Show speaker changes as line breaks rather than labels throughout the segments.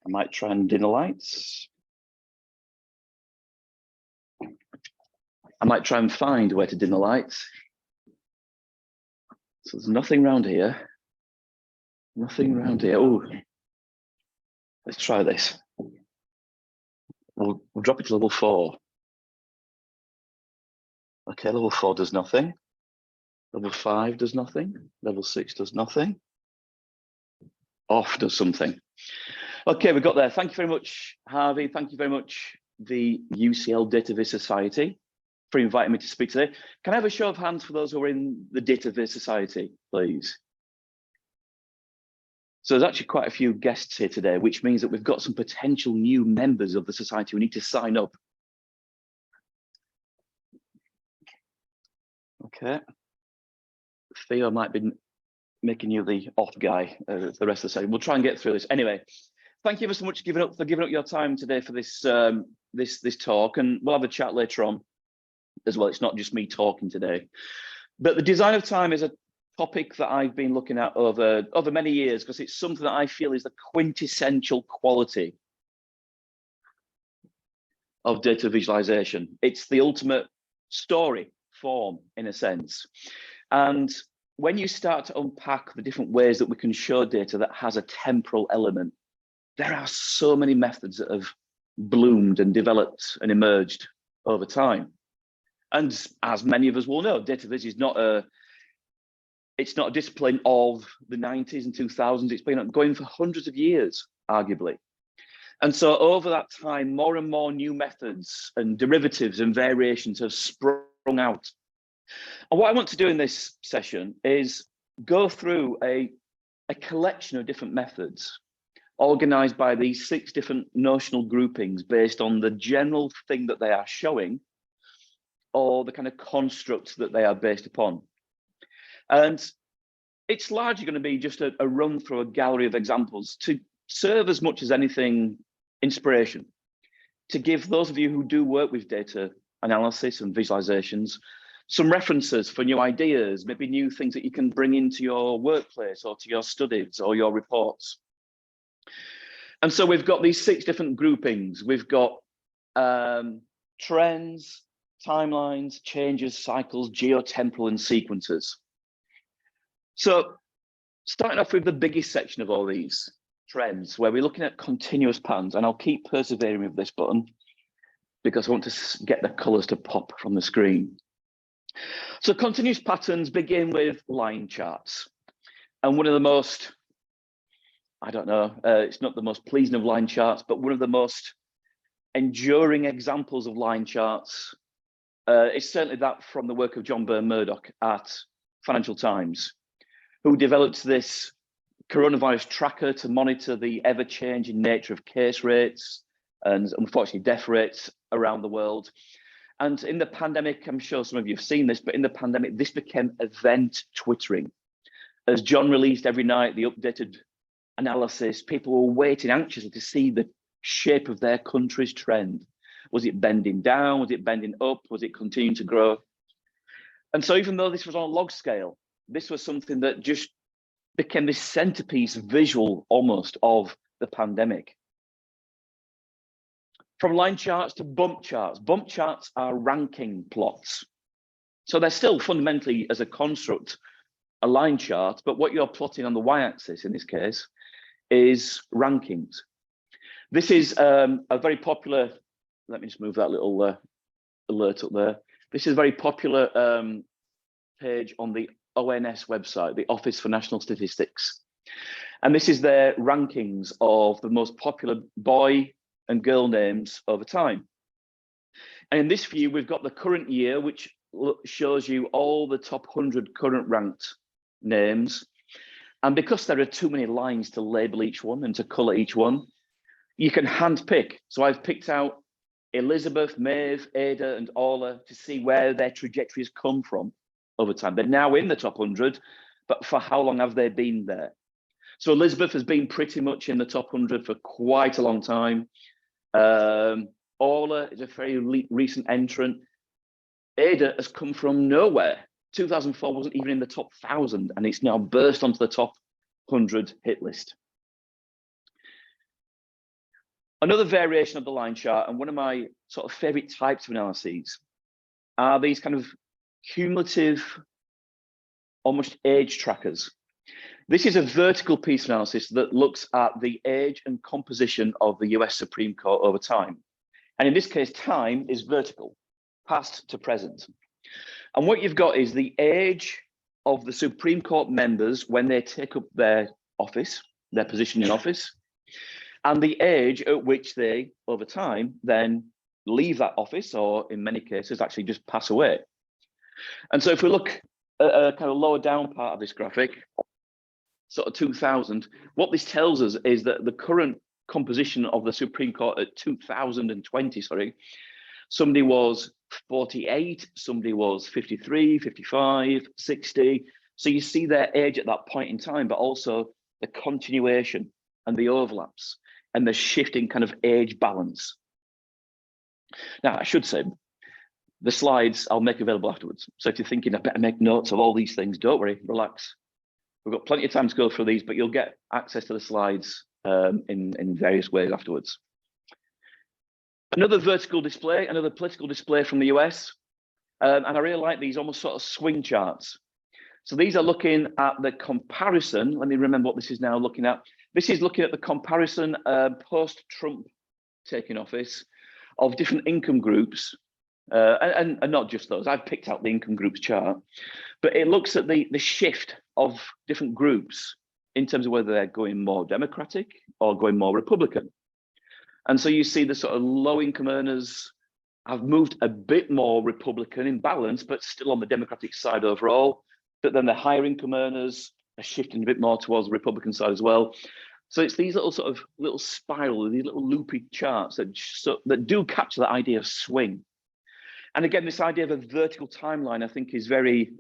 I might try and dim the lights. I might try and find where to dim the lights. So there's nothing around here. Nothing around here. Oh, let's try this. We'll drop it to level 4. Okay, level 4 does nothing. Level 5 does nothing. Level 6 does nothing. Off does something. Okay, we got there. Thank you very much, Harvey. Thank you very much, the UCL Dataviz Society, for inviting me to speak today. Can I have a show of hands for those who are in the Dataviz Society, please? So there's actually quite a few guests here today, which means that we've got some potential new members of the society who need to sign up. Okay. Theo might be making you the off guy the rest of the session. We'll try and get through this. Anyway, thank you ever so much for giving up your time today for this this talk, and we'll have a chat later on as well. It's not just me talking today. But the design of time is a topic that I've been looking at over many years, because it's something that I feel is the quintessential quality of data visualization. It's the ultimate story form, in a sense. And when you start to unpack the different ways that we can show data that has a temporal element, there are so many methods that have bloomed and developed and emerged over time. And as many of us will know, data viz is not a discipline of the 90s and 2000s. It's been going for hundreds of years, arguably. And so over that time, more and more new methods and derivatives and variations have sprung out. And what I want to do in this session is go through a collection of different methods organized by these 6 different notional groupings based on the general thing that they are showing or the kind of construct that they are based upon. And it's largely going to be just a run through a gallery of examples to serve as much as anything inspiration, to give those of you who do work with data analysis and visualizations some references for new ideas, maybe new things that you can bring into your workplace or to your studies or your reports. And so we've got these 6 different groupings. We've got trends, timelines, changes, cycles, geo-temporal, and sequences. So starting off with the biggest section of all these, trends, where we're looking at continuous patterns, and I'll keep persevering with this button because I want to get the colors to pop from the screen. So continuous patterns begin with line charts. And one of the most, I don't know, it's not the most pleasing of line charts, but one of the most enduring examples of line charts is certainly that from the work of John Byrne-Murdoch at Financial Times, who developed this coronavirus tracker to monitor the ever-changing nature of case rates and unfortunately death rates around the world. And in the pandemic, I'm sure some of you have seen this, but in the pandemic, this became event twittering. As John released every night the updated analysis, people were waiting anxiously to see the shape of their country's trend. Was it bending down? Was it bending up? Was it continuing to grow? And so even though this was on a log scale, this was something that just became this centerpiece visual almost of the pandemic. From line charts to bump charts. Bump charts are ranking plots. So they're still fundamentally, as a construct, a line chart, but what you're plotting on the y-axis in this case is rankings. This is a very popular, let me just move that little alert up there. This is a very popular page on the ONS website, the Office for National Statistics. And this is their rankings of the most popular boy and girl names over time. And in this view, we've got the current year, which shows you all the top 100 current ranked names. And because there are too many lines to label each one and to color each one, you can hand pick. So I've picked out Elizabeth, Maeve, Ada, and Orla to see where their trajectories come from over time. They're now in the top 100, but for how long have they been there? So Elizabeth has been pretty much in the top 100 for quite a long time. Orla is a very recent entrant. Ada has come from nowhere. 2004 wasn't even in the top 1,000, and it's now burst onto the top 100 hit list. Another variation of the line chart, and one of my sort of favorite types of analyses, are these kind of cumulative, almost age trackers. This is a vertical piece of analysis that looks at the age and composition of the US Supreme Court over time. And in this case, time is vertical, past to present. And what you've got is the age of the Supreme Court members when they take up their office, their position in office, and the age at which they, over time, then leave that office, or in many cases, actually just pass away. And so if we look at a kind of lower down part of this graphic, sort of 2000, what this tells us is that the current composition of the Supreme Court at 2020, somebody was 48, somebody was 53, 55, 60. So you see their age at that point in time, but also the continuation and the overlaps and the shifting kind of age balance. Now, I should say, the slides I'll make available afterwards. So if you're thinking I better make notes of all these things, don't worry, relax. We've got plenty of time to go through these, but you'll get access to the slides in various ways afterwards. Another vertical display, another political display from the US. And I really like these almost sort of swing charts. So these are looking at the comparison. Let me remember what this is now looking at. This is looking at the comparison post-Trump taking office of different income groups, and not just those. I've picked out the income groups chart, but it looks at the shift of different groups in terms of whether they're going more Democratic or going more Republican. And so you see the sort of low income earners have moved a bit more Republican in balance, but still on the Democratic side overall. But then the higher income earners are shifting a bit more towards the Republican side as well. So it's these little sort of little spiral, these little loopy charts that do capture that idea of swing. And again, this idea of a vertical timeline, I think, is very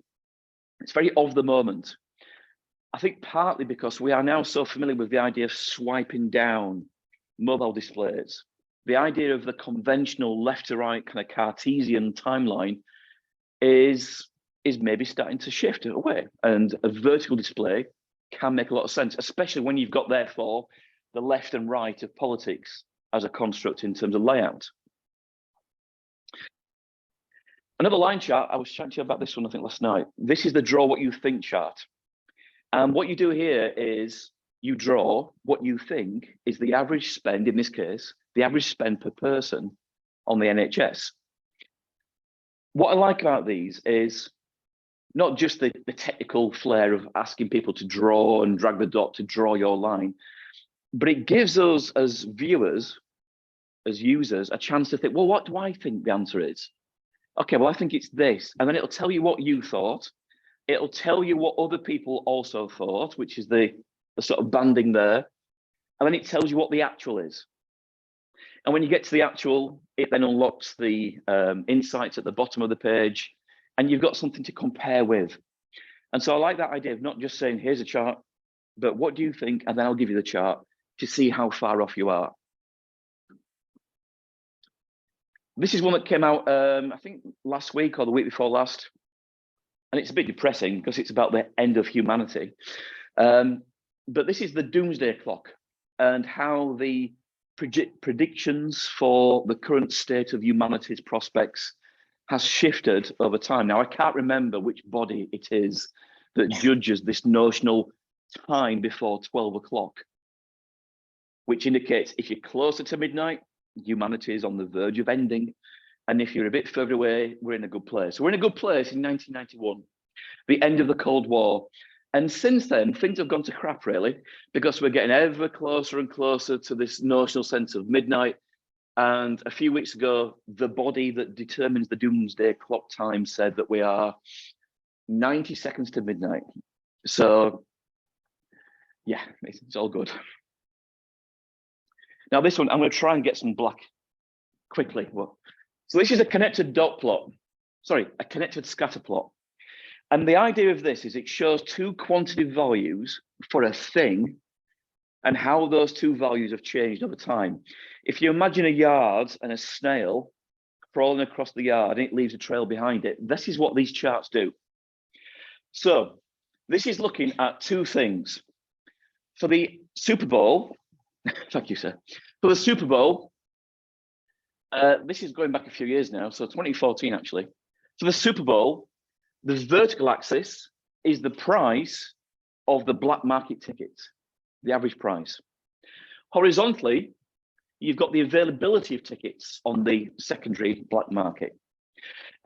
of the moment. I think partly because we are now so familiar with the idea of swiping down mobile displays. The idea of the conventional left to right kind of Cartesian timeline is maybe starting to shift away, and a vertical display can make a lot of sense, especially when you've got, therefore, the left and right of politics as a construct in terms of layout. Another line chart, I was chatting to you about this one, I think, last night. This is the draw what you think chart. And what you do here is you draw what you think is the average spend, in this case, the average spend per person on the NHS. What I like about these is not just the technical flair of asking people to draw and drag the dot to draw your line, but it gives us as viewers, as users, a chance to think, well, what do I think the answer is? Okay, well, I think it's this. And then it'll tell you what you thought. It'll tell you what other people also thought, which is the sort of banding there. And then it tells you what the actual is. And when you get to the actual, it then unlocks the insights at the bottom of the page, and you've got something to compare with. And so I like that idea of not just saying, here's a chart, but what do you think? And then I'll give you the chart to see how far off you are. This is one that came out, I think, last week or the week before last. And it's a bit depressing because it's about the end of humanity. But this is the doomsday clock and how the predictions for the current state of humanity's prospects has shifted over time. Now, I can't remember which body it is that judges this notional time before 12 o'clock, which indicates if you're closer to midnight, humanity is on the verge of ending. And if you're a bit further away, we're in a good place. So we're in a good place in 1991, the end of the Cold War. And since then, things have gone to crap, really, because we're getting ever closer and closer to this notional sense of midnight. And a few weeks ago, the body that determines the doomsday clock time said that we are 90 seconds to midnight. So, yeah, it's all good. Now, this one, I'm going to try and get some black quickly. So this is a connected dot plot. Sorry, a connected scatter plot. And the idea of this is it shows two quantitative values for a thing and how those two values have changed over time. If you imagine a yard and a snail crawling across the yard and it leaves a trail behind it, this is what these charts do. So this is looking at two things. For the Super Bowl, thank you, sir. For the Super Bowl, this is going back a few years now, so 2014 actually. For the Super Bowl, the vertical axis is the price of the black market tickets, the average price. Horizontally, you've got the availability of tickets on the secondary black market.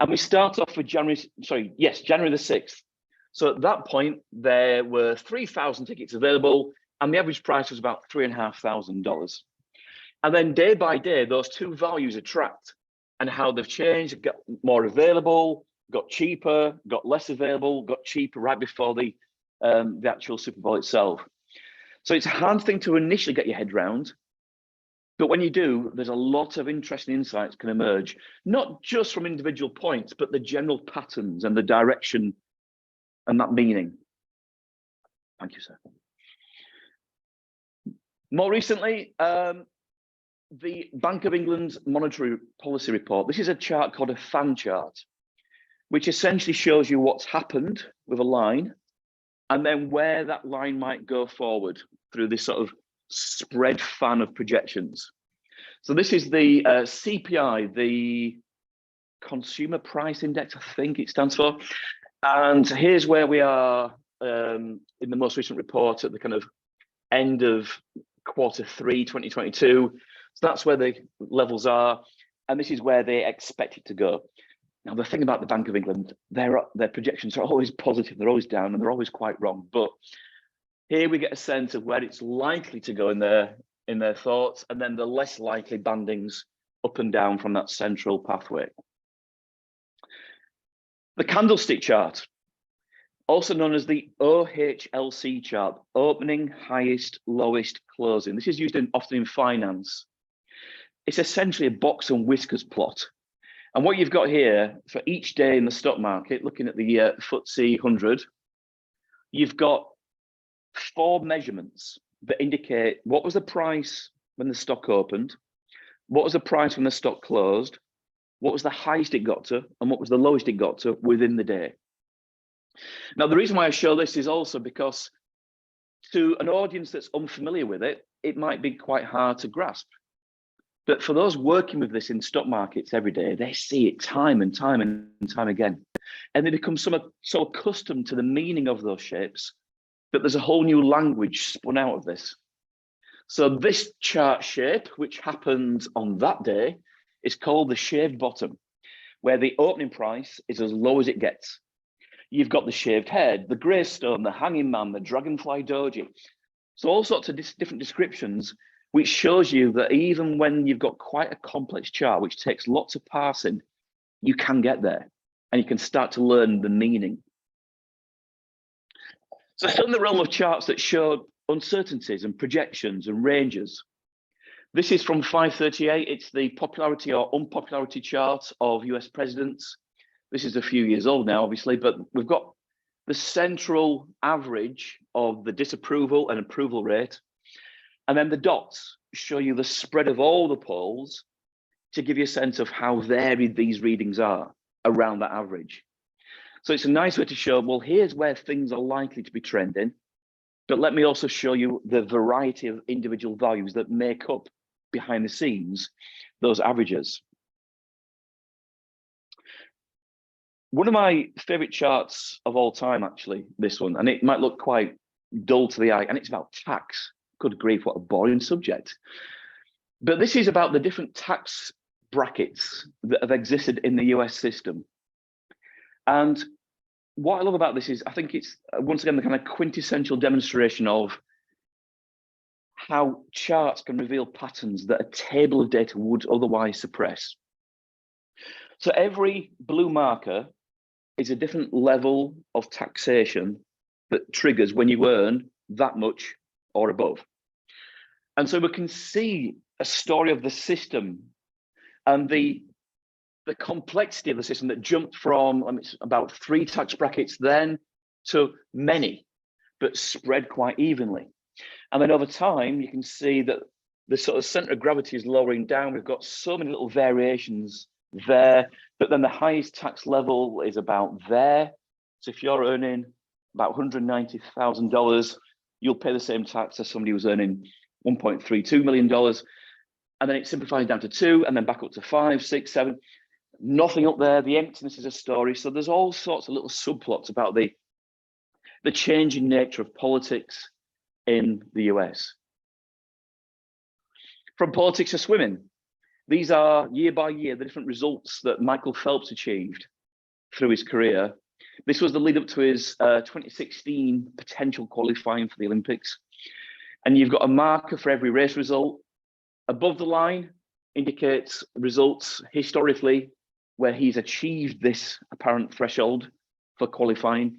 And we start off with January the 6th. So at that point, there were 3,000 tickets available, and the average price was about $3,500. And then day by day, those two values are tracked and how they've changed, got more available, got cheaper, got less available, got cheaper right before the actual Super Bowl itself. So it's a hard thing to initially get your head around. But when you do, there's a lot of interesting insights can emerge, not just from individual points, but the general patterns and the direction and that meaning. Thank you, sir. More recently, the Bank of England's monetary policy report. This is a chart called a fan chart, which essentially shows you what's happened with a line and then where that line might go forward through this sort of spread fan of projections. So this is the CPI, the Consumer Price Index, I think it stands for. And here's where we are in the most recent report at the kind of end of Q3 2022. So that's where the levels are, and this is where they expect it to go. Now, the thing about the Bank of England, their projections are always positive, they're always down, and they're always quite wrong. But here we get a sense of where it's likely to go in their thoughts, and then the less likely bandings up and down from that central pathway. The candlestick chart, also known as the OHLC chart, opening, highest, lowest, closing. This is used often in finance. It's essentially a box and whiskers plot. And what you've got here for each day in the stock market, looking at the FTSE 100, you've got 4 measurements that indicate what was the price when the stock opened, what was the price when the stock closed, what was the highest it got to, and what was the lowest it got to within the day. Now, the reason why I show this is also because to an audience that's unfamiliar with it, it might be quite hard to grasp. But for those working with this in stock markets every day, they see it time and time and time again. And they become so accustomed to the meaning of those shapes that there's a whole new language spun out of this. So this chart shape, which happened on that day, is called the shaved bottom, where the opening price is as low as it gets. You've got the shaved head, the grey stone, the hanging man, the dragonfly doji. So all sorts of different descriptions, which shows you that even when you've got quite a complex chart, which takes lots of parsing, you can get there and you can start to learn the meaning. So still in the realm of charts that show uncertainties and projections and ranges. This is from 538. It's the popularity or unpopularity chart of US presidents. This is a few years old now, obviously, but we've got the central average of the disapproval and approval rate. And then the dots show you the spread of all the polls to give you a sense of how varied these readings are around that average. So it's a nice way to show, well, here's where things are likely to be trending, but let me also show you the variety of individual values that make up behind the scenes those averages. One of my favorite charts of all time, actually, this one, and it might look quite dull to the eye, and it's about tax. Good grief, what a boring subject. But this is about the different tax brackets that have existed in the US system. And what I love about this is I think it's, once again, the kind of quintessential demonstration of how charts can reveal patterns that a table of data would otherwise suppress. So every blue marker is a different level of taxation that triggers when you earn that much or above. And so we can see a story of the system and the complexity of the system that jumped from about 3 tax brackets then to many, but spread quite evenly. And then over time, you can see that the sort of center of gravity is lowering down. We've got so many little variations there, but then the highest tax level is about there. So if you're earning about $190,000, you'll pay the same tax as somebody who's earning $1.32 million. and then it simplifies down to 2, and then back up to 5, 6, 7. Nothing up there. The emptiness is a story. So there's all sorts of little subplots about the changing nature of politics in the US. From politics to swimming. These are year by year the different results that Michael Phelps achieved through his career. This was the lead up to his 2016 potential qualifying for the Olympics. And you've got a marker for every race result. Above the line indicates results historically where he's achieved this apparent threshold for qualifying,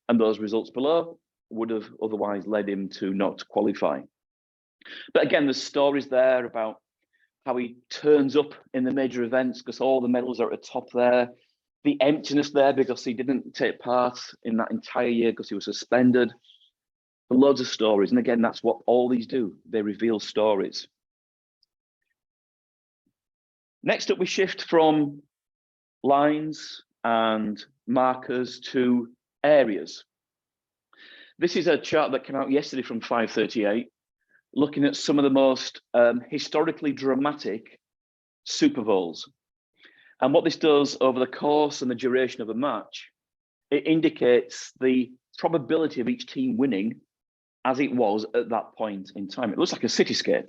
and those results below would have otherwise led him to not qualify. But again, there's stories there about how he turns up in the major events because all the medals are at the top there. The emptiness there because he didn't take part in that entire year because he was suspended. Loads of stories. And again, that's what all these do. They reveal stories. Next up, we shift from lines and markers to areas. This is a chart that came out yesterday from 538, looking at some of the most historically dramatic Super Bowls. And what this does over the course and the duration of a match, it indicates the probability of each team winning as it was at that point in time. It looks like a cityscape.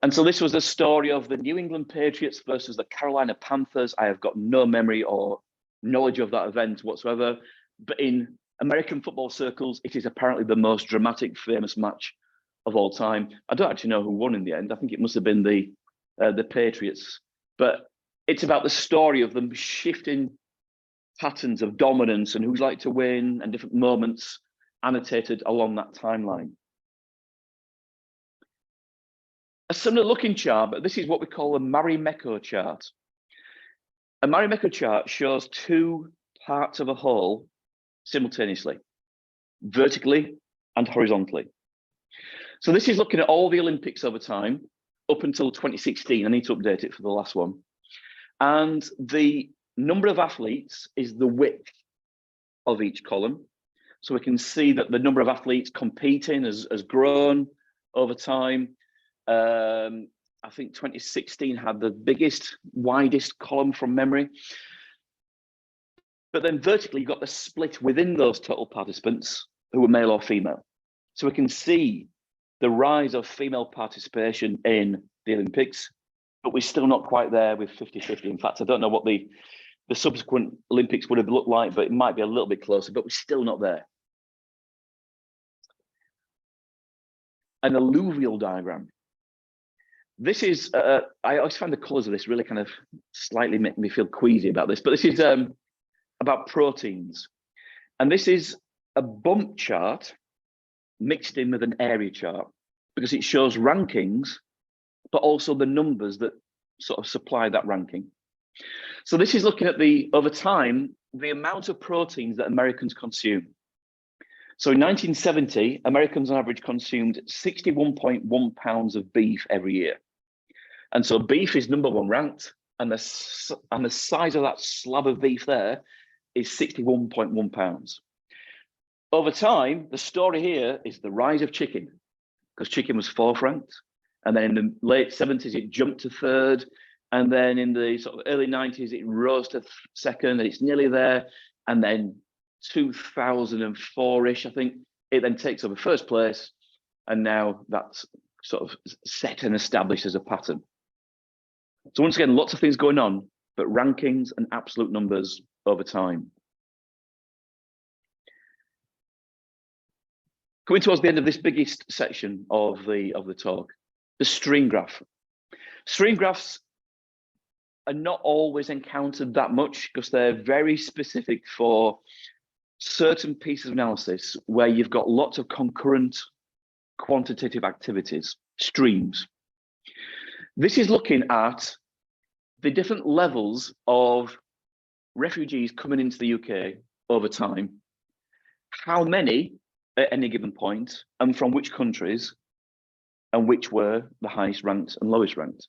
And so this was the story of the New England Patriots versus the Carolina Panthers. I have got no memory or knowledge of that event whatsoever, but in American football circles, it is apparently the most dramatic, famous match of all time. I don't actually know who won in the end. I think it must have been the Patriots, but it's about the story of them shifting patterns of dominance and who's like to win and different moments annotated along that timeline. A similar looking chart, but this is what we call a Marimekko chart. A Marimekko chart shows two parts of a whole simultaneously, vertically and horizontally. So this is looking at all the Olympics over time, up until 2016. I need to update it for the last one. And the number of athletes is the width of each column. So we can see that the number of athletes competing has grown over time. I think 2016 had the biggest, widest column from memory. But then vertically, you've got the split within those total participants who were male or female. So we can see the rise of female participation in the Olympics, but we're still not quite there with 50-50. In fact, I don't know what the subsequent Olympics would have looked like, but it might be a little bit closer, but we're still not there. An alluvial diagram. This is, I always find the colors of this really kind of slightly make me feel queasy about this, but this is about proteins. And this is a bump chart mixed in with an area chart because it shows rankings, but also the numbers that sort of supply that ranking. So this is looking at over time, the amount of proteins that Americans consume. So in 1970, Americans on average consumed 61.1 pounds of beef every year. And so beef is number one ranked, and the size of that slab of beef there is 61.1 pounds. Over time, the story here is the rise of chicken, because chicken was fourth ranked. And then in the late 70s, it jumped to third. And then in the sort of early 90s, it rose to second, and it's nearly there. And then 2004-ish, I think, it then takes over first place. And now that's sort of set and established as a pattern. So once again, lots of things going on, but rankings and absolute numbers over time. Coming towards the end of this biggest section of the talk, the stream graph. Stream graphs are not always encountered that much because they're very specific for certain pieces of analysis where you've got lots of concurrent quantitative activities, streams. This is looking at the different levels of refugees coming into the UK over time, how many at any given point, and from which countries, and which were the highest ranked and lowest ranked.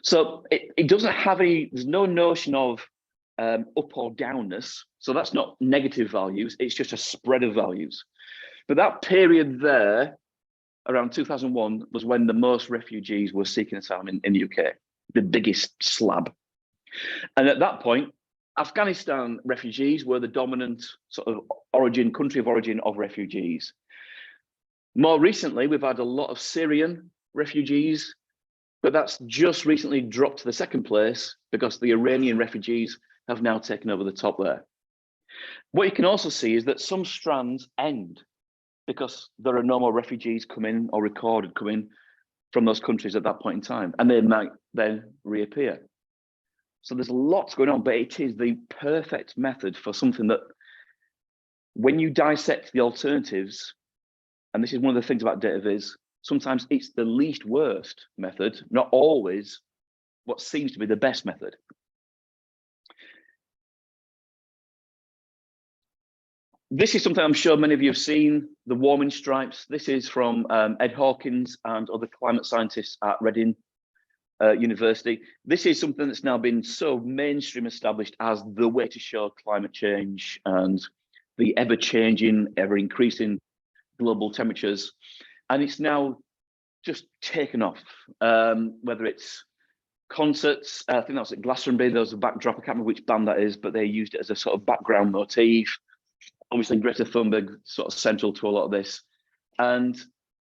So it doesn't have there's no notion of up or downness. So that's not negative values, it's just a spread of values. But that period there, around 2001 was when the most refugees were seeking asylum in the UK, the biggest slab. And at that point, Afghanistan refugees were the dominant sort of country of origin of refugees. More recently, we've had a lot of Syrian refugees, but that's just recently dropped to the second place because the Iranian refugees have now taken over the top there. What you can also see is that some strands end because there are no more refugees coming or recorded coming from those countries at that point in time, and they might then reappear. So there's lots going on, but it is the perfect method for something that when you dissect the alternatives, and this is one of the things about data viz, sometimes it's the least worst method, not always what seems to be the best method. This is something I'm sure many of you have seen, the warming stripes. This is from Ed Hawkins and other climate scientists at Reading University. This is something that's now been so mainstream established as the way to show climate change and the ever-changing, ever-increasing global temperatures. And it's now just taken off, whether it's concerts, I think that was at Glastonbury, there was a backdrop, I can't remember which band that is, but they used it as a sort of background motif. Obviously, Greta Thunberg sort of central to a lot of this. And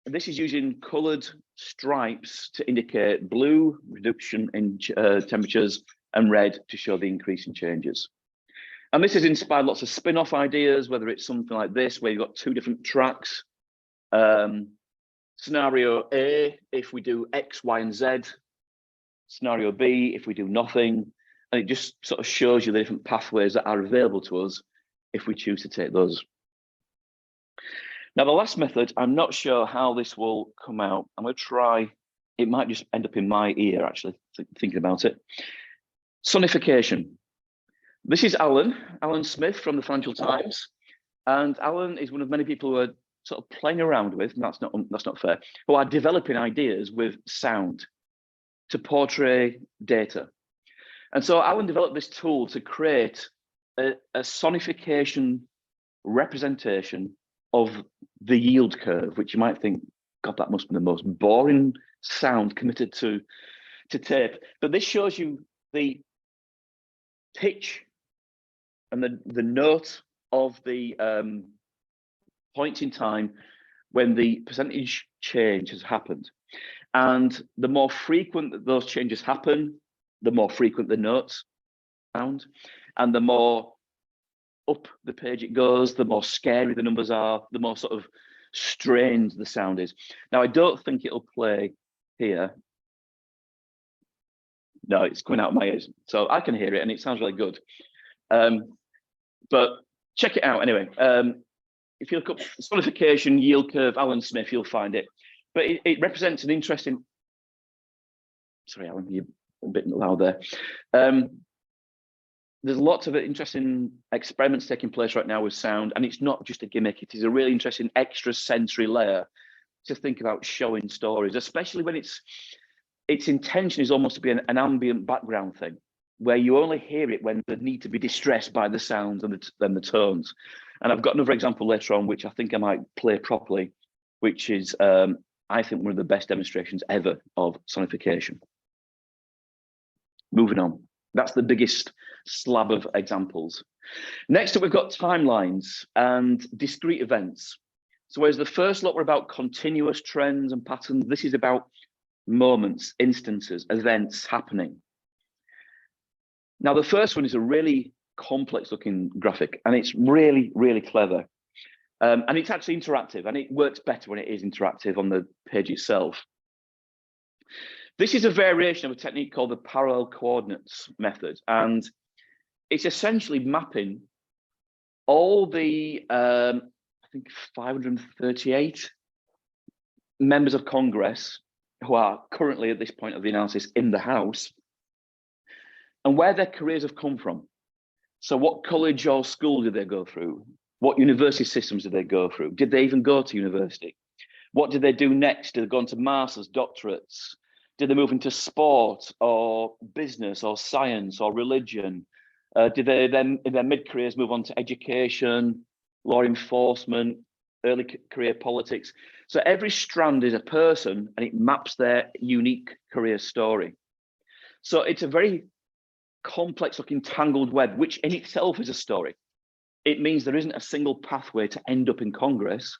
this is using coloured stripes to indicate blue, reduction in temperatures, and red to show the increase in changes. And this has inspired lots of spin-off ideas, whether it's something like this, where you've got two different tracks. Scenario A, if we do X, Y, and Z. Scenario B, if we do nothing. And it just sort of shows you the different pathways that are available to us if we choose to take those. Now, the last method, I'm not sure how this will come out. I'm going to try, it might just end up in my ear, actually, thinking about it. Sonification. This is Alan Smith from the Financial Times. And Alan is one of many people who are sort of playing around with, and that's not fair, who are developing ideas with sound to portray data. And so Alan developed this tool to create a sonification representation of the yield curve, which you might think, God, that must be the most boring sound committed to tape. But this shows you the pitch and the note of the point in time when the percentage change has happened. And the more frequent that those changes happen, the more frequent the notes sound, and the more up the page it goes, the more scary the numbers are, the more sort of strained the sound is. Now, I don't think it'll play here. No, it's coming out of my ears. So I can hear it and it sounds really good. But check it out anyway. If you look up sonification yield curve, Alan Smith, you'll find it. But it represents an interesting, sorry, Alan, you're a bit loud there. There's lots of interesting experiments taking place right now with sound, and it's not just a gimmick. It is a really interesting extra sensory layer to think about showing stories, especially when its intention is almost to be an ambient background thing, where you only hear it when they need to be distressed by the sounds and the tones. And I've got another example later on, which I think I might play properly, which is, I think, one of the best demonstrations ever of sonification. Moving on. That's the biggest slab of examples. Next up, we've got timelines and discrete events. So whereas the first lot were about continuous trends and patterns, this is about moments, instances, events happening. Now, the first one is a really complex looking graphic, and it's really, really clever. And it's actually interactive, and it works better when it is interactive on the page itself. This is a variation of a technique called the parallel coordinates method, and it's essentially mapping all the, I think 538 members of Congress who are currently at this point of the analysis in the House, and where their careers have come from. So what college or school did they go through? What university systems did they go through? Did they even go to university? What did they do next? Did they go into masters, doctorates? Did they move into sport or business or science or religion? Did they then, in their mid-careers, move on to education, law enforcement, early career politics. So every strand is a person and it maps their unique career story. So it's a very complex looking tangled web, which in itself is a story. It means there isn't a single pathway to end up in Congress,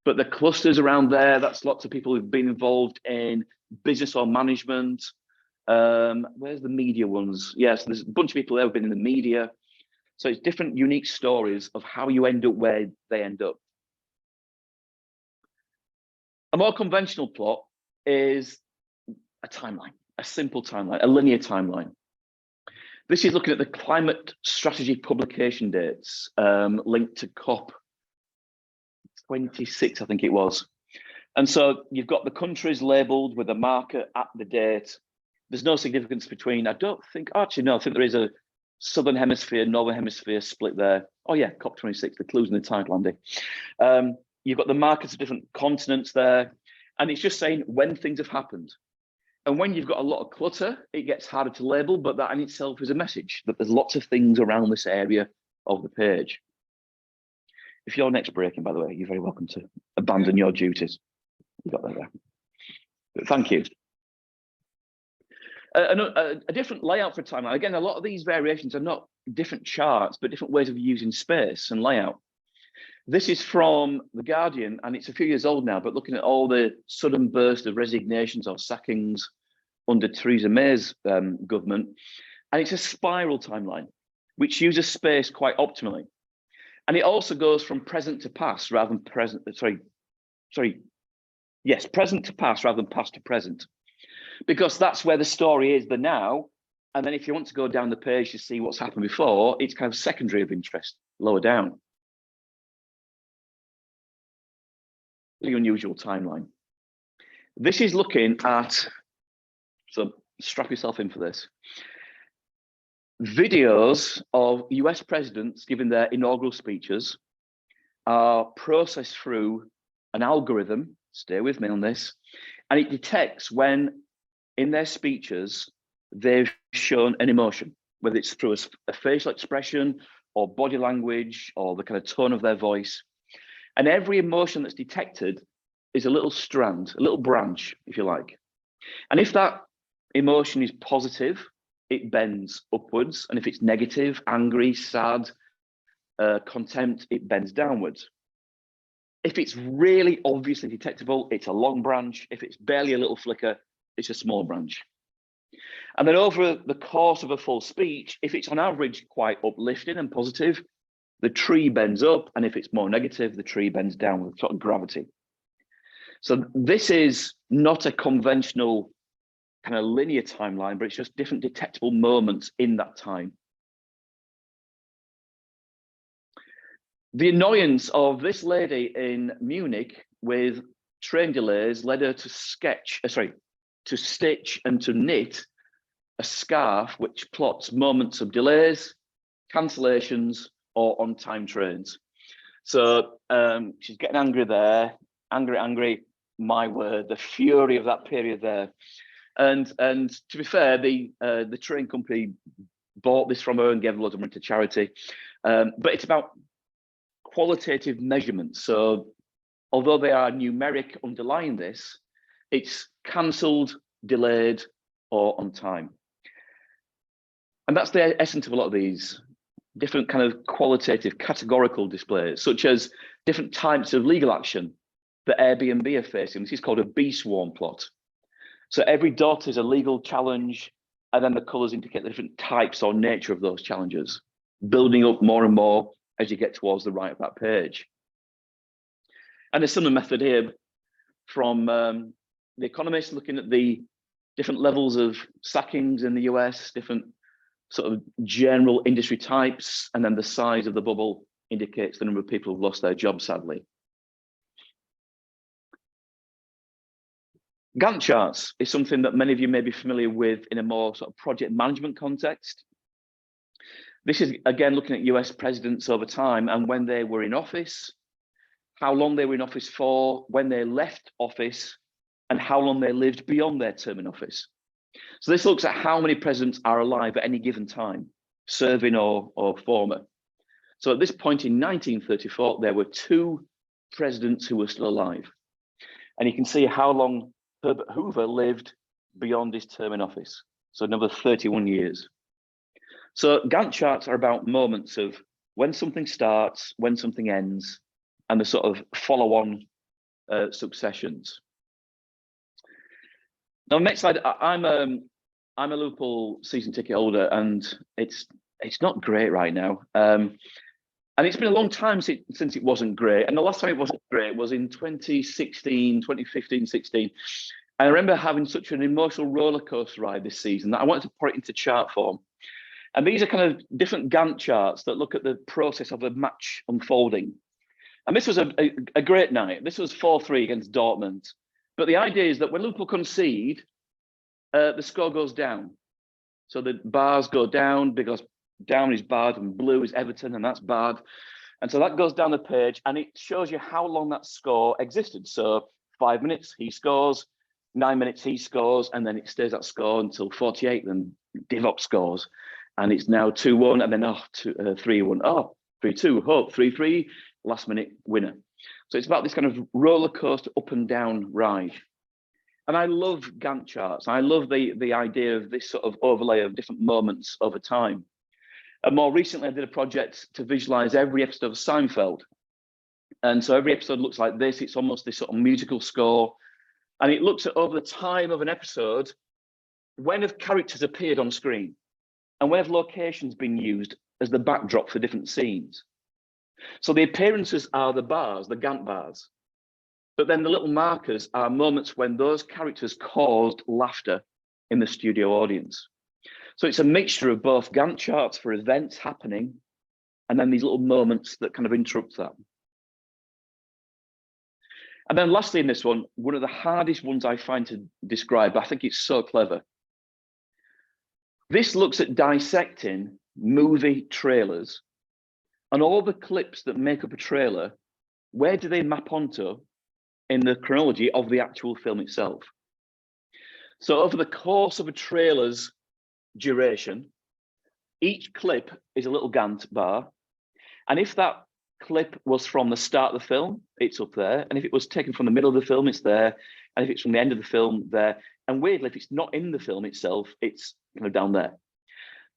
but the clusters around there, that's lots of people who've been involved in business or management. Where's the media ones? Yes, there's a bunch of people there who've been in the media. So it's different unique stories of how you end up where they end up. A more conventional plot is a timeline, a simple timeline, a linear timeline. This is looking at the climate strategy publication dates linked to COP 26, I think it was. And so you've got the countries labeled with a marker at the date. There's no significance between, I don't think, actually, no, I think there is a Southern Hemisphere, Northern Hemisphere split there. Oh yeah, COP26, the clues in the title, Andy. You've got the markers of different continents there. And it's just saying when things have happened. And when you've got a lot of clutter, it gets harder to label, but that in itself is a message that there's lots of things around this area of the page. If you're next breaking, by the way, you're very welcome to abandon your duties. You got that there. But thank you. A different layout for a timeline. Again, a lot of these variations are not different charts, but different ways of using space and layout. This is from The Guardian, and it's a few years old now, but looking at all the sudden burst of resignations or sackings under Theresa May's government. And it's a spiral timeline, which uses space quite optimally. And it also goes from present to past rather than present, present to past rather than past to present. Because that's where the story is, the now. And then if you want to go down the page to see what's happened before, it's kind of secondary of interest, lower down. The unusual timeline. This is looking at, so strap yourself in for this, videos of US presidents giving their inaugural speeches are processed through an algorithm, stay with me on this, and it detects when in their speeches they've shown an emotion, whether it's through a facial expression or body language or the kind of tone of their voice. And every emotion that's detected is a little strand, a little branch, if you like. And if that emotion is positive, it bends upwards. And if it's negative, angry, sad, contempt, it bends downwards. If it's really obviously detectable, it's a long branch. If it's barely a little flicker, it's a small branch. And then over the course of a full speech, if it's on average quite uplifting and positive, the tree bends up, and if it's more negative, the tree bends down with sort of gravity. So this is not a conventional kind of linear timeline, but it's just different detectable moments in that time. The annoyance of this lady in Munich with train delays led her to stitch and to knit a scarf which plots moments of delays, cancellations, or on-time trains. So she's getting angry there, angry, my word, the fury of that period there. And to be fair, the train company bought this from her and gave loads of money to charity. But it's about qualitative measurements. So although they are numeric underlying this, it's cancelled, delayed, or on time. And that's the essence of a lot of these different kind of qualitative categorical displays, such as different types of legal action that Airbnb are facing. This is called a bee swarm plot. So every dot is a legal challenge, and then the colours indicate the different types or nature of those challenges, building up more and more as you get towards the right of that page. And there's similar method here from The Economist, looking at the different levels of sackings in the US, different sort of general industry types, and then the size of the bubble indicates the number of people who've lost their jobs, sadly. Gantt charts is something that many of you may be familiar with in a more sort of project management context. This is, again, looking at US presidents over time and when they were in office, how long they were in office for, when they left office, and how long they lived beyond their term in office. So this looks at how many presidents are alive at any given time, serving or former. So at this point in 1934, there were 2 presidents who were still alive. And you can see how long Herbert Hoover lived beyond his term in office. So another 31 years. So Gantt charts are about moments of when something starts, when something ends, and the sort of follow-on successions. Now, next slide. I'm a Liverpool season ticket holder, and it's not great right now. And it's been a long time since it wasn't great. And the last time it wasn't great was in 2016, 2015, 16. And I remember having such an emotional roller coaster ride this season that I wanted to put it into chart form. And these are kind of different Gantt charts that look at the process of a match unfolding. And this was a great night. This was 4-3 against Dortmund. But the idea is that when Liverpool concede, the score goes down. So the bars go down because down is bad and blue is Everton, and that's bad. And so that goes down the page, and it shows you how long that score existed. So 5 minutes, he scores, 9 minutes, he scores, and then it stays that score until 48, then Divock scores. And it's now 2-1, and then 3-1, 3-2, hope, 3-3, last minute winner. So it's about this kind of roller coaster up and down ride. And I love Gantt charts. I love the idea of this sort of overlay of different moments over time. And more recently, I did a project to visualize every episode of Seinfeld. And so every episode looks like this. It's almost this sort of musical score. And it looks at over the time of an episode, when have characters appeared on screen? And when have locations been used as the backdrop for different scenes? So the appearances are the bars, the Gantt bars. But then the little markers are moments when those characters caused laughter in the studio audience. So it's a mixture of both Gantt charts for events happening and then these little moments that kind of interrupt that. And then lastly in this one of the hardest ones I find to describe, I think it's so clever. This looks at dissecting movie trailers and all the clips that make up a trailer, where do they map onto in the chronology of the actual film itself? So over the course of a trailer's duration, each clip is a little Gantt bar. And if that clip was from the start of the film, it's up there. And if it was taken from the middle of the film, it's there. And if it's from the end of the film, there. And weirdly, if it's not in the film itself, it's kind of down there.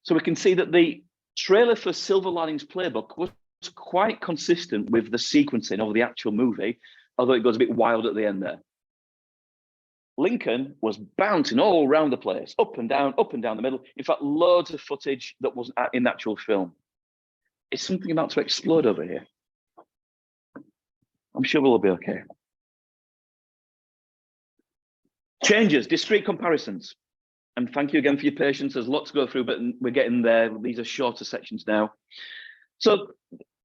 So we can see that the trailer for Silver Linings Playbook was quite consistent with the sequencing of the actual movie, although it goes a bit wild at the end there. Lincoln was bouncing all around the place, up and down the middle. In fact, loads of footage that wasn't in the actual film. Is something about to explode over here? I'm sure we'll be okay. Changes, discrete comparisons. And thank you again for your patience. There's lots to go through, but we're getting there. These are shorter sections now. So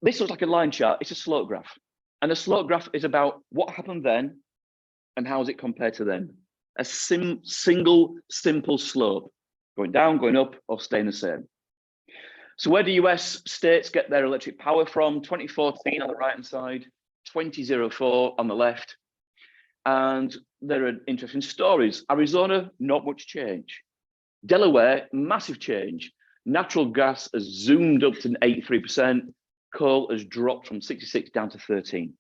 this looks like a line chart. It's a slope graph. And a slope graph is about what happened then and how does it compare to then? A single, simple slope, going down, going up, or staying the same. So where do US states get their electric power from? 2014 on the right-hand side, 2004 on the left. And there are interesting stories. Arizona, not much change. Delaware, massive change. Natural gas has zoomed up to 83%. Coal has dropped from 66 down to 13.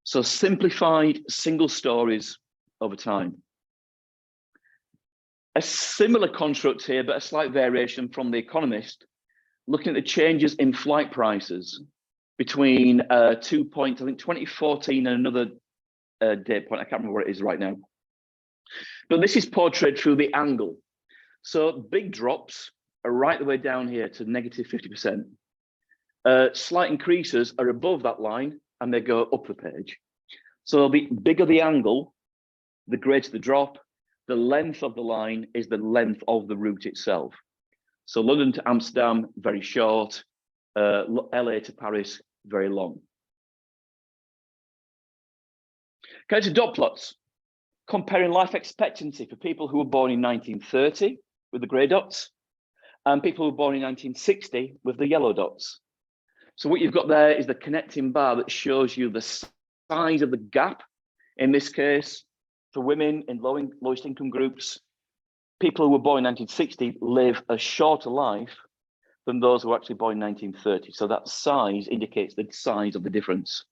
So simplified single stories over time. A similar construct here, but a slight variation from The Economist, looking at the changes in flight prices between 2 points, I think 2014 and another date point. I can't remember what it is right now. But this is portrayed through the angle. So big drops are right the way down here to negative 50%. Slight increases are above that line and they go up the page. So the bigger the angle, the greater the drop. The length of the line is the length of the route itself. So London to Amsterdam, very short. LA to Paris, very long. Okay, to dot plots. Comparing life expectancy for people who were born in 1930 with the grey dots and people who were born in 1960 with the yellow dots. So what you've got there is the connecting bar that shows you the size of the gap. In this case, for women in lowest income groups, people who were born in 1960 live a shorter life than those who were actually born in 1930. So that size indicates the size of the difference.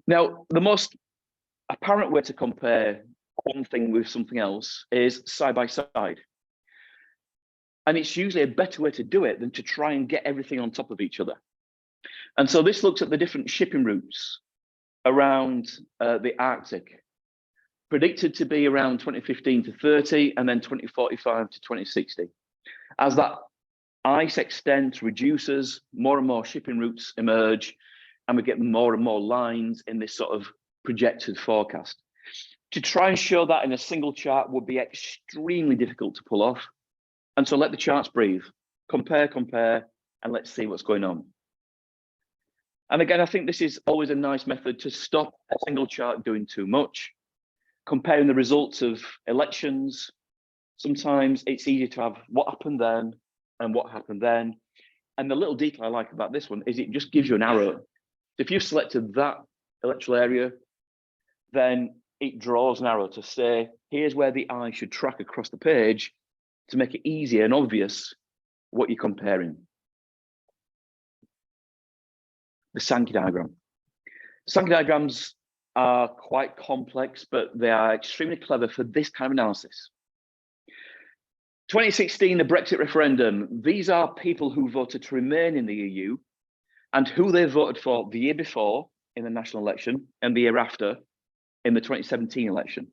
Now, the most apparent way to compare one thing with something else is side by side. And it's usually a better way to do it than to try and get everything on top of each other. And so this looks at the different shipping routes around the Arctic, predicted to be around 2015 to 30, and then 2045 to 2060. As that ice extends, reduces, more and more shipping routes emerge, and we get more and more lines in this sort of projected forecast. To try and show that in a single chart would be extremely difficult to pull off. And so let the charts breathe, compare, and let's see what's going on. And again, I think this is always a nice method to stop a single chart doing too much. Comparing the results of elections, sometimes it's easier to have what happened then and what happened then. And the little detail I like about this one is it just gives you an arrow. If you've selected that electoral area, then it draws an arrow to say, here's where the eye should track across the page to make it easier and obvious what you're comparing. The Sankey diagram. Sankey diagrams are quite complex, but they are extremely clever for this kind of analysis. 2016, the Brexit referendum. These are people who voted to remain in the EU and who they voted for the year before in the national election and the year after in the 2017 election.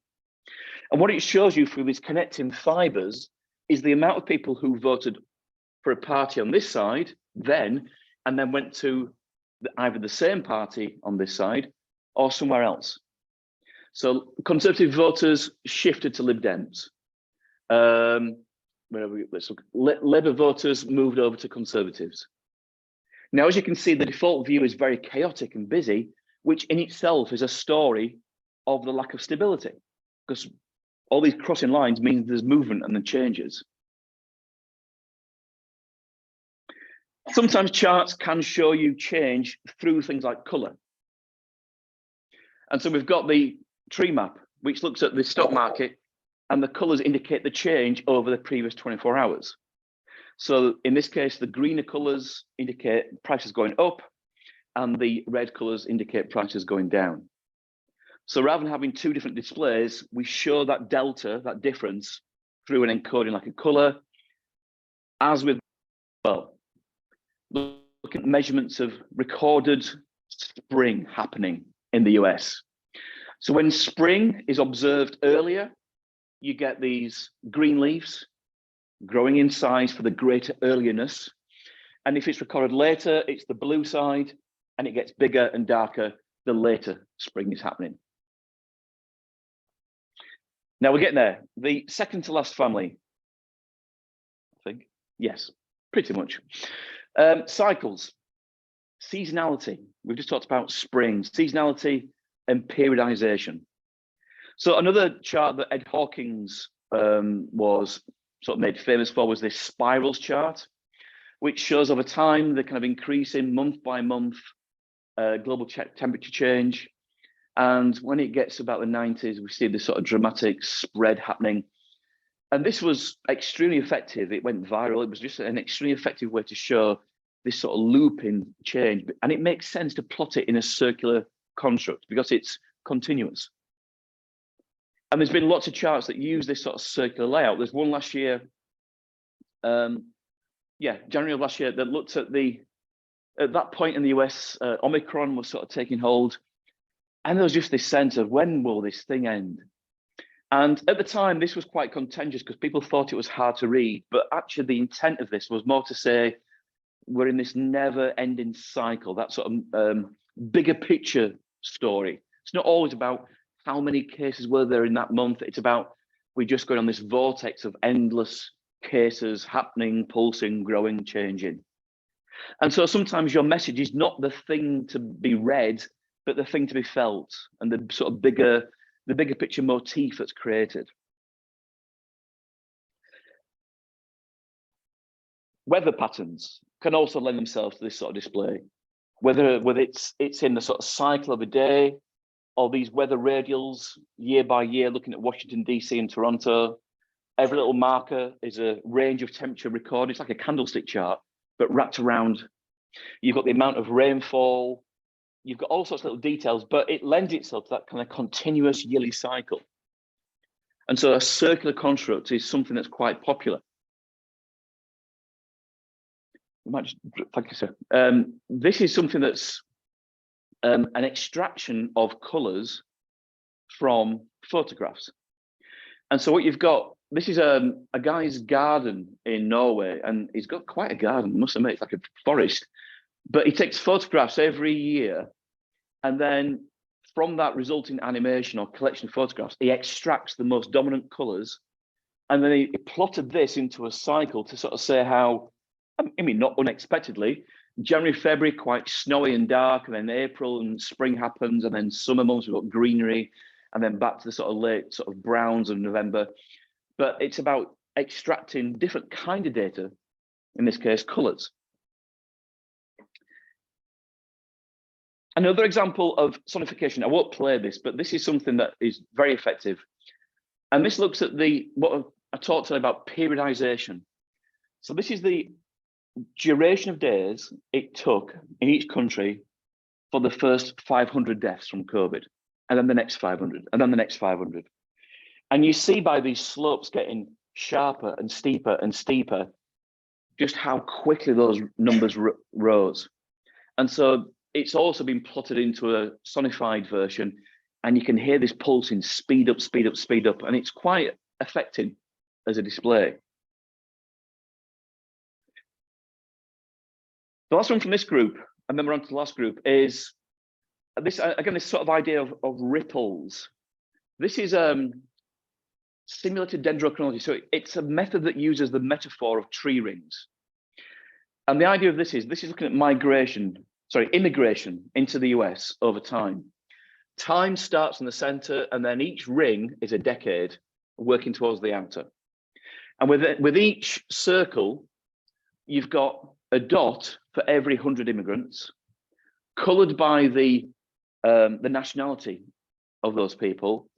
And what it shows you through these connecting fibers is the amount of people who voted for a party on this side then, and then went to either the same party on this side or somewhere else. So Conservative voters shifted to Lib Dems. Let's look. Labour voters moved over to Conservatives. Now, as you can see, the default view is very chaotic and busy, which in itself is a story of the lack of stability, because all these crossing lines means there's movement and then changes. Sometimes charts can show you change through things like colour. And so we've got the tree map, which looks at the stock market, and the colours indicate the change over the previous 24 hours. So in this case, the greener colours indicate prices going up, and the red colours indicate prices going down. So rather than having two different displays, we show that delta, that difference, through an encoding like a colour. As with, well, look at measurements of recorded spring happening in the US. So when spring is observed earlier, you get these green leaves growing in size for the greater earlierness. And if it's recorded later, it's the blue side, and it gets bigger and darker the later spring is happening. Now we're getting there. The second to last family, I think. Yes, pretty much. Cycles, seasonality. We've just talked about spring, seasonality and periodization. So another chart that Ed Hawkins was sort of made famous for was this spirals chart, which shows over time the kind of increasing month by month global temperature change. And when it gets about the 90s, we see this sort of dramatic spread happening. And this was extremely effective. It went viral. It was just an extremely effective way to show this sort of looping change. And it makes sense to plot it in a circular construct because it's continuous. And there's been lots of charts that use this sort of circular layout. There's one last year, January of last year, that looked at at that point in the US, Omicron was sort of taking hold. And there was just this sense of, when will this thing end? And at the time, this was quite contentious because people thought it was hard to read. But actually, the intent of this was more to say, we're in this never-ending cycle, that sort of bigger picture story. It's not always about how many cases were there in that month. It's about, we're just going on this vortex of endless cases happening, pulsing, growing, changing. And so sometimes your message is not the thing to be read, but the thing to be felt, and the sort of bigger picture motif that's created. Weather patterns can also lend themselves to this sort of display, whether it's in the sort of cycle of a day, or these weather radials year by year, looking at Washington, DC and Toronto. Every little marker is a range of temperature recorded. It's like a candlestick chart, but wrapped around. You've got the amount of rainfall, you've got all sorts of little details, but it lends itself to that kind of continuous yearly cycle. And so a circular construct is something that's quite popular. Thank you, sir. This is something that's an extraction of colours from photographs. And so what you've got, this is a guy's garden in Norway, and he's got quite a garden, I must admit, it's like a forest. But he takes photographs every year, and then from that resulting animation or collection of photographs, he extracts the most dominant colours, and then he plotted this into a cycle to sort of say how, I mean, not unexpectedly, January, February, quite snowy and dark, and then April and spring happens, and then summer months, we've got greenery, and then back to the sort of late sort of browns of November. But it's about extracting different kind of data, in this case, colours. Another example of sonification, I won't play this, but this is something that is very effective. And this looks at what I talked about periodization. So this is the duration of days it took in each country for the first 500 deaths from COVID, and then the next 500, and then the next 500. And you see by these slopes getting sharper and steeper, just how quickly those numbers rose. And so it's also been plotted into a sonified version, and you can hear this pulsing speed up, speed up, speed up, and it's quite affecting as a display. The last one from this group, and then we're on to the last group, is this, again, this sort of idea of ripples. This is simulated dendrochronology. So it's a method that uses the metaphor of tree rings. And the idea of this is looking at immigration into the US over time. Time starts in the center, and then each ring is a decade working towards the outer. And with each circle, you've got a dot for every 100 immigrants, colored by the nationality of those people,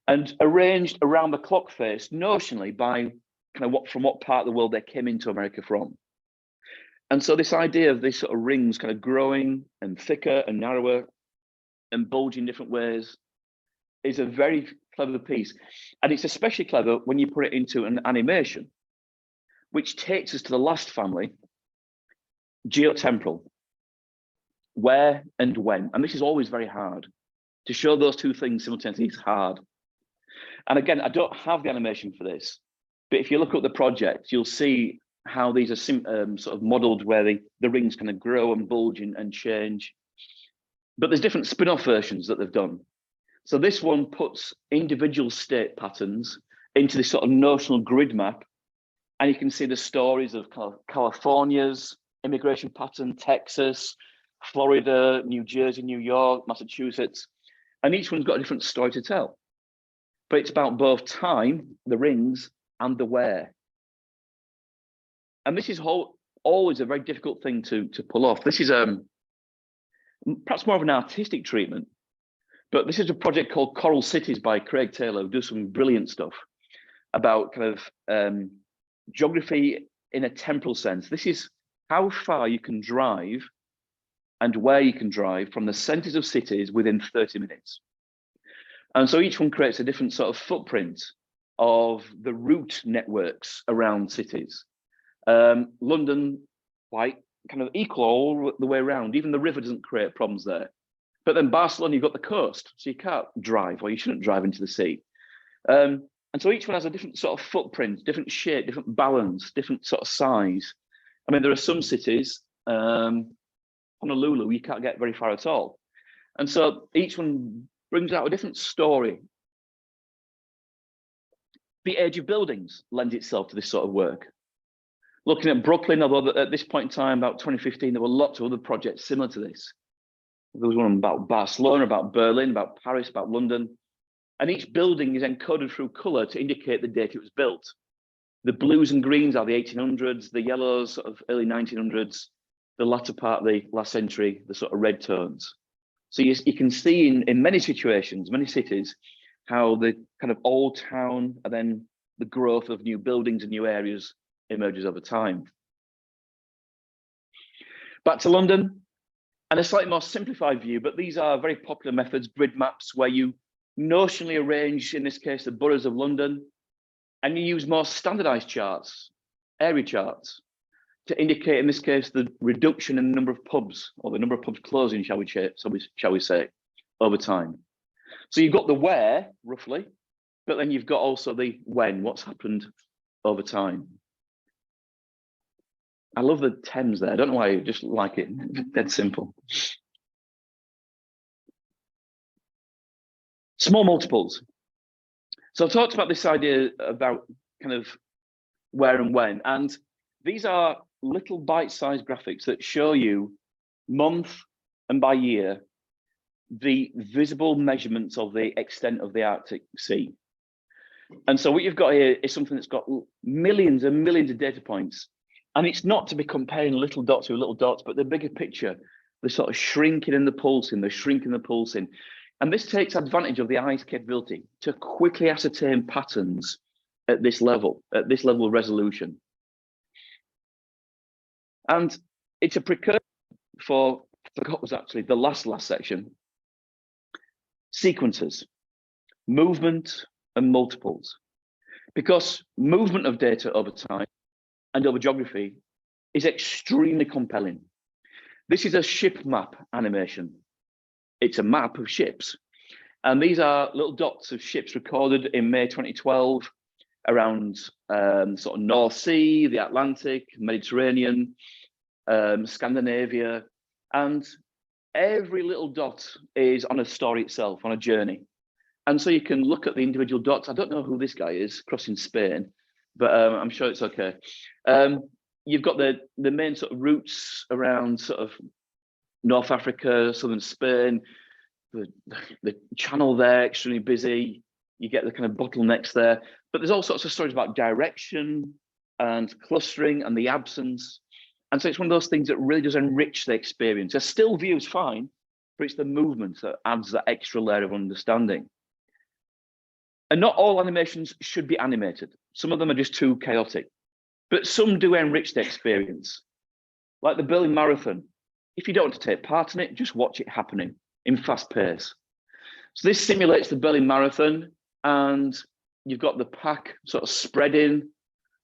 and arranged around the clock face notionally by kind of from what part of the world they came into America from. And so this idea of these sort of rings kind of growing and thicker and narrower and bulging different ways is a very clever piece. And it's especially clever when you put it into an animation, which takes us to the last family, geo-temporal. Where and when. And this is always very hard. To show those two things simultaneously is hard. And again, I don't have the animation for this, but if you look at the project, you'll see how these are sort of modeled where the rings kind of grow and bulge and change. But there's different spin-off versions that they've done. So this one puts individual state patterns into this sort of notional grid map. And you can see the stories of California's immigration pattern, Texas, Florida, New Jersey, New York, Massachusetts. And each one's got a different story to tell. But it's about both time, the rings, and the where. And this is always a very difficult thing to pull off. This is perhaps more of an artistic treatment, but this is a project called Coral Cities by Craig Taylor, who does some brilliant stuff about kind of geography in a temporal sense. This is how far you can drive and where you can drive from the centers of cities within 30 minutes. And so each one creates a different sort of footprint of the route networks around cities. London, quite kind of equal all the way around. Even the river doesn't create problems there. But then Barcelona, you've got the coast, so you can't drive, or you shouldn't drive into the sea. And so each one has a different sort of footprint, different shape, different balance, different sort of size. I mean, there are some cities, Honolulu, you can't get very far at all. And so each one brings out a different story. The age of buildings lends itself to this sort of work. Looking at Brooklyn, although at this point in time, about 2015, there were lots of other projects similar to this. There was one about Barcelona, about Berlin, about Paris, about London. And each building is encoded through color to indicate the date it was built. The blues and greens are the 1800s, the yellows sort of early 1900s, the latter part of the last century, the sort of red tones. So you can see in many situations, many cities, how the kind of old town and then the growth of new buildings and new areas emerges over time. Back to London, And a slightly more simplified view, but these are very popular methods, grid maps, where you notionally arrange, in this case, the boroughs of London, and you use more standardized charts, area charts, to indicate, in this case, the reduction in the number of pubs, or the number of pubs closing, shall we say, over time. So you've got the where, roughly, but then you've got also the when, what's happened over time. I love the Thames there. I don't know why, I just like it. Dead simple. Small multiples. So I've talked about this idea about kind of where and when, and these are little bite-sized graphics that show you month and by year the visible measurements of the extent of the Arctic Sea. And so what you've got here is something that's got millions and millions of data points. And it's not to be comparing little dots with little dots, but the bigger picture, the sort of shrinking and the pulsing, the shrinking and the pulsing. And this takes advantage of the eye's capability to quickly ascertain patterns at this level of resolution. And it's a precursor for, I forgot was actually the last section, sequences, movement and multiples. Because movement of data over time and over geography is extremely compelling. This is a ship map animation. It's a map of ships. And these are little dots of ships recorded in May 2012 around sort of North Sea, the Atlantic, Mediterranean, Scandinavia. And every little dot is on a story itself, on a journey. And so you can look at the individual dots. I don't know who this guy is crossing Spain, but I'm sure it's okay. You've got the main sort of routes around sort of North Africa, southern Spain, the channel there, extremely busy. You get the kind of bottlenecks there, but there's all sorts of stories about direction and clustering and the absence. And so it's one of those things that really does enrich the experience. A still view is fine, but it's the movement that adds that extra layer of understanding. And not all animations should be animated. Some of them are just too chaotic, but some do enrich the experience. Like the Berlin Marathon. If you don't want to take part in it, just watch it happening in fast pace. So this simulates the Berlin Marathon, and you've got the pack sort of spreading,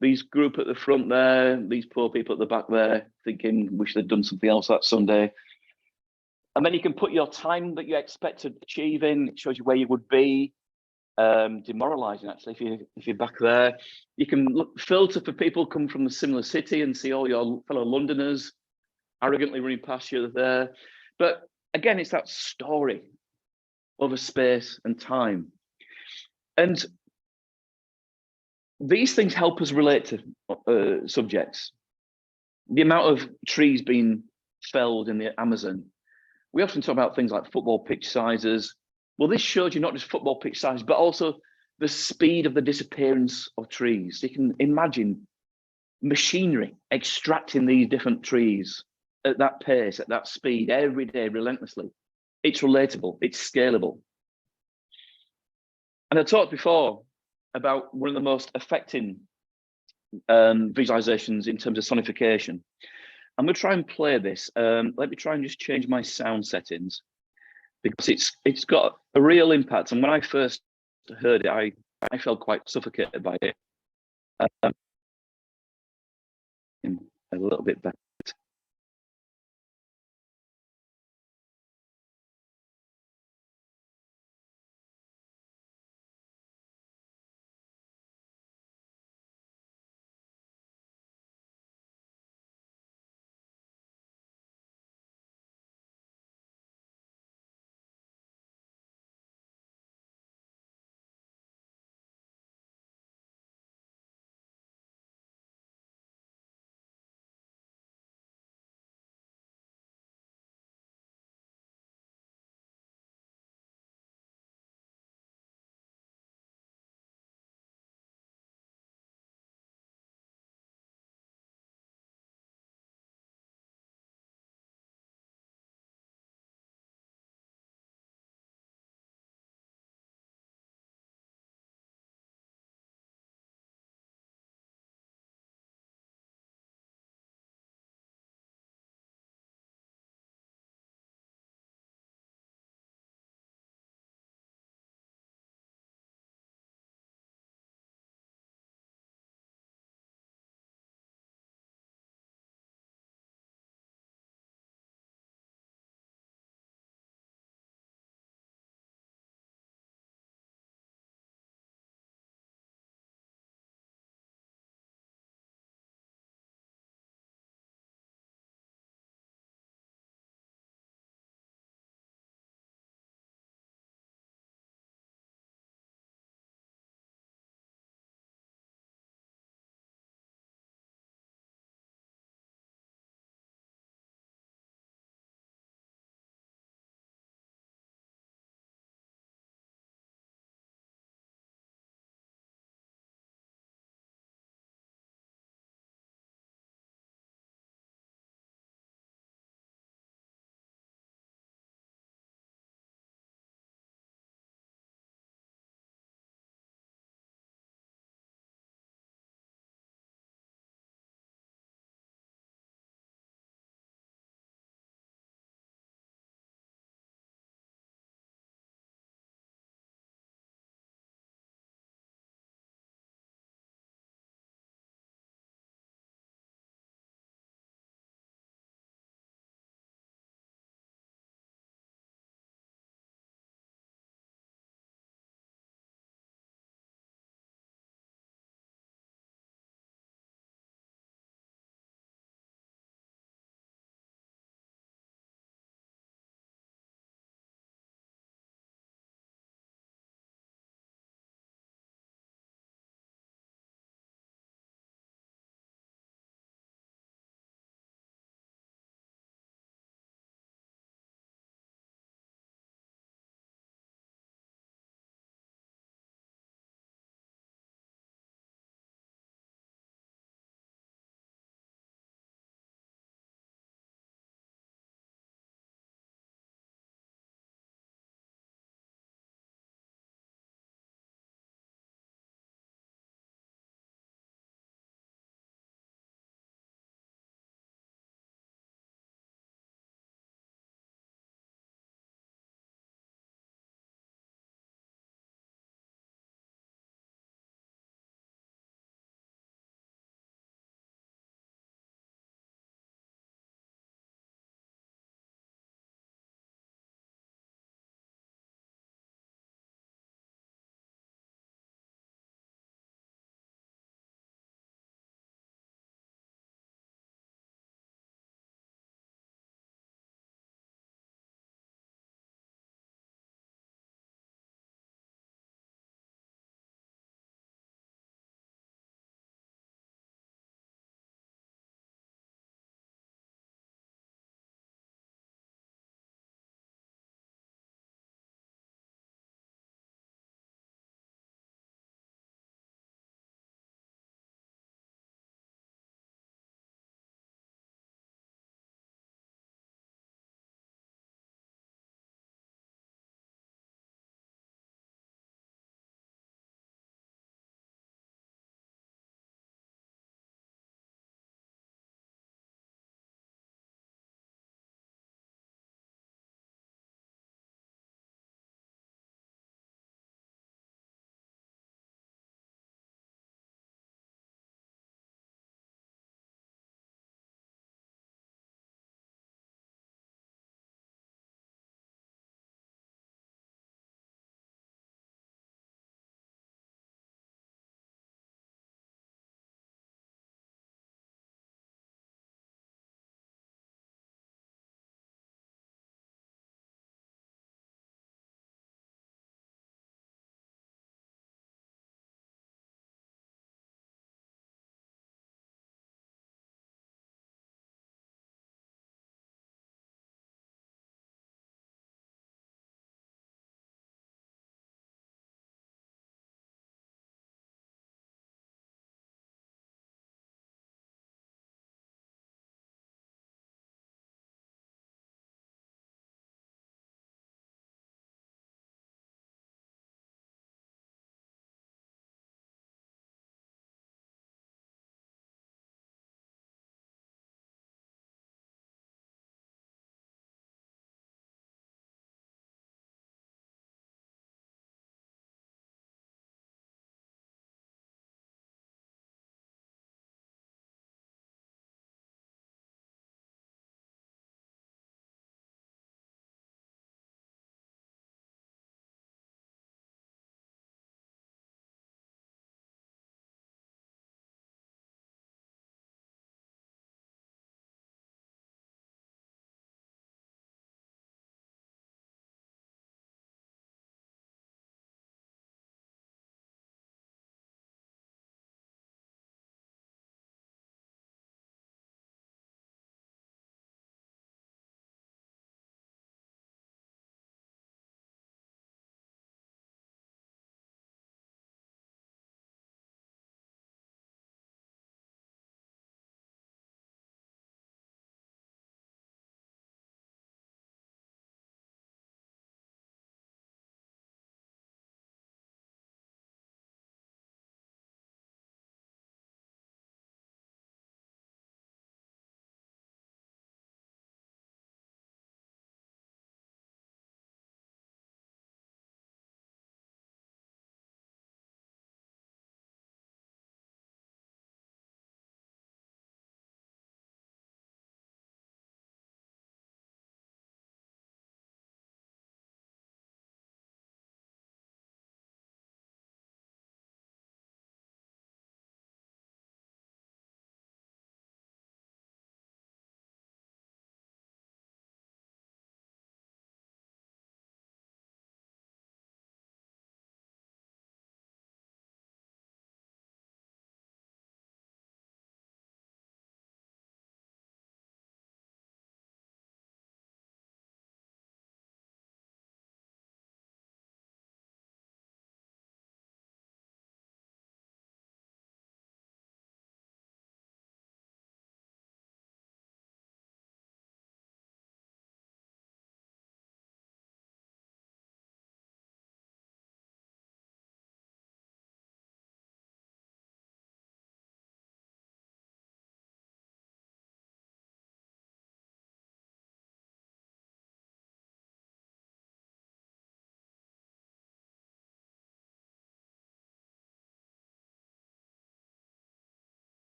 these group at the front there, these poor people at the back there, thinking, wish they'd done something else that Sunday. And then you can put your time that you expect to achieve in. It shows you where you would be. Demoralizing, actually, if you're back there. You can filter for people come from a similar city and see all your fellow Londoners arrogantly running past you there. But again, it's that story over space and time. And these things help us relate to subjects. The amount of trees being felled in the Amazon. We often talk about things like football pitch sizes. Well, this shows you not just football pitch size, but also the speed of the disappearance of trees. You can imagine machinery extracting these different trees at that pace, at that speed, every day, relentlessly. It's relatable, it's scalable. And I talked before about one of the most affecting visualizations in terms of sonification. I'm going to try and play this. Let me try and just change my sound settings, because it's got a real impact. And when I first heard it, I felt quite suffocated by it. A little bit better.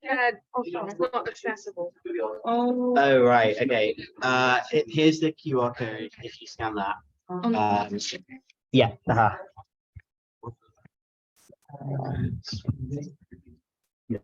Yeah, it's not accessible.
Oh, right. Okay. Here's the QR code. If you scan that. Yeah. Yeah.